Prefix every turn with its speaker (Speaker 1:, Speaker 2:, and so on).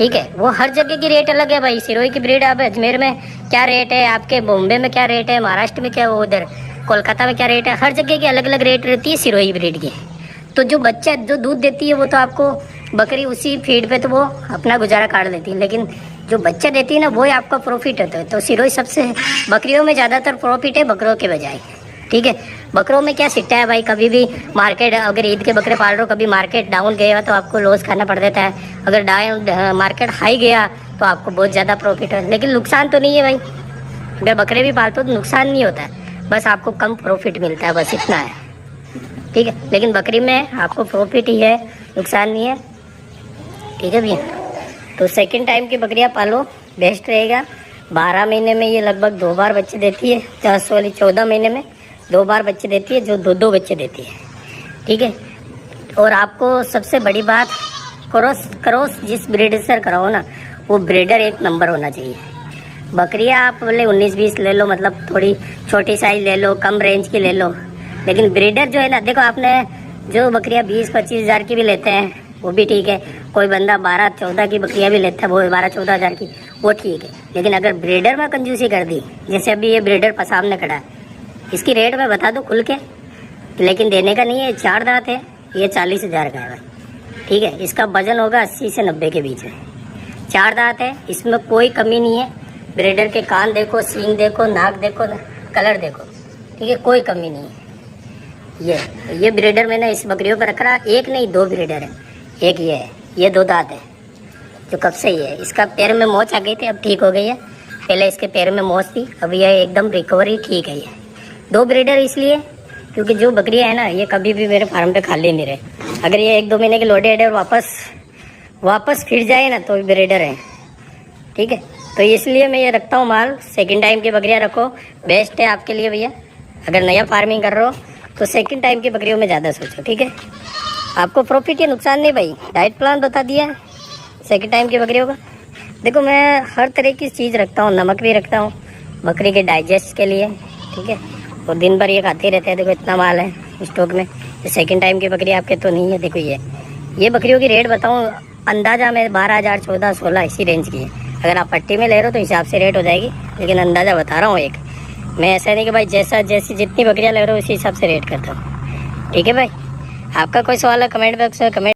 Speaker 1: ठीक है। वो हर जगह की रेट अलग है भाई। सिरोही की ब्रीड अब अजमेर में क्या रेट है, आपके बॉम्बे में क्या रेट है, महाराष्ट्र में क्या, वो उधर कोलकाता में क्या रेट है, हर जगह की अलग अलग रेट रहती है सिरोही ब्रीड की। तो जो बच्चा जो दूध देती है वो तो आपको बकरी उसी फीड पे तो वो अपना गुजारा काट देती है, लेकिन जो बच्चा देती है ना वो ही आपका प्रॉफिट होता है। तो सिरोही सबसे बकरियों में ज़्यादातर प्रॉफिट है बकरों के बजाय। ठीक है। बकरों में क्या सिट्टा है भाई, कभी भी मार्केट, अगर ईद के बकरे पाल रहे हो, कभी मार्केट डाउन गया तो आपको लॉस खाना पड़ देता है, अगर डाउन मार्केट हाई गया तो आपको बहुत ज़्यादा प्रॉफिट है, लेकिन नुकसान तो नहीं है भाई। अगर बकरे भी पालते हो तो नुकसान नहीं होता है, बस आपको कम प्रॉफिट मिलता है, बस इतना है। ठीक है। लेकिन बकरी में आपको प्रॉफिट ही है, नुकसान नहीं है। ठीक है भैया। तो सेकंड टाइम की बकरियां पालो, बेस्ट रहेगा। 12 महीने में ये लगभग 2 बार बच्चे देती है, 10 वाली 14 महीने में 2 बार बच्चे देती है, जो 2 बच्चे देती है। ठीक है। और आपको सबसे बड़ी बात, क्रॉस जिस ब्रीडर से कराओ ना, वो ब्रीडर एक नंबर होना चाहिए। बकरियां आप बोले 19-20 ले लो, मतलब थोड़ी छोटी साइज ले लो, कम रेंज की ले लो, लेकिन ब्रीडर जो है ना, देखो आपने जो बकरियां 20-25 हज़ार की भी लेते हैं वो भी ठीक है, कोई बंदा 12-14 की बकरियां भी लेता है, वो 12-14 हज़ार की, वो ठीक है। लेकिन अगर ब्रीडर में कंजूसी कर दी, जैसे अभी ये ब्रीडर सामने खड़ा है, इसकी रेट मैं बता दूं खुल के, लेकिन देने का नहीं है। 4 दांत है, ये 40 हज़ार का है भाई। ठीक है। इसका वजन होगा 80 से 90 के बीच में। 4 दांत है, इसमें कोई कमी नहीं है। ब्रीडर के कान देखो, सींग देखो, नाक देखो, कलर देखो, ठीक है, कोई कमी नहीं है। ये ब्रीडर मैंने इस बकरियों पर रख रहा, एक नहीं 2 ब्रीडर है। एक ये है, ये 2 दांत है, जो कब से ही है। इसका पैर में मोच आ गई थी, अब ठीक हो गई है। पहले इसके पैर में मोच थी, अब ये एकदम रिकवरी ठीक है। ये 2 ब्रीडर इसलिए क्योंकि जो बकरियां है ना, ये कभी भी मेरे फार्म पे खाली नहीं रहे। अगर ये 1-2 महीने के लोडेड है और वापस फिर जाए ना तो ब्रीडर है। ठीक है। तो इसलिए मैं ये रखता हूँ माल। सेकंड टाइम की बकरियां रखो, बेस्ट है आपके लिए भैया। अगर नया फार्मिंग कर रहे हो तो सेकंड टाइम की बकरियों में ज़्यादा सोचो। ठीक है। आपको प्रॉफिट या नुकसान नहीं भाई। डाइट प्लान बता दिया है सेकंड टाइम की बकरियों का। देखो मैं हर तरह की चीज़ रखता हूँ, नमक भी रखता हूँ बकरी के डाइजेस्ट के लिए। ठीक है। और दिन भर ये खाते रहते हैं। देखो इतना माल है स्टॉक में। सेकंड टाइम की बकरी आपके तो नहीं है। देखो ये बकरियों की रेट बताऊँ, अंदाज़ा में 12,000, 14, 16 इसी रेंज की है। अगर आप पट्टी में ले रहे हो तो हिसाब से रेट हो जाएगी, लेकिन अंदाज़ा बता रहा हूँ एक। मैं ऐसा नहीं कि भाई जैसी जितनी बकरियाँ ले रहे हो उसी हिसाब से रेट करता हूँ। ठीक है भाई। आपका कोई सवाल है कमेंट बॉक्स में कमेंट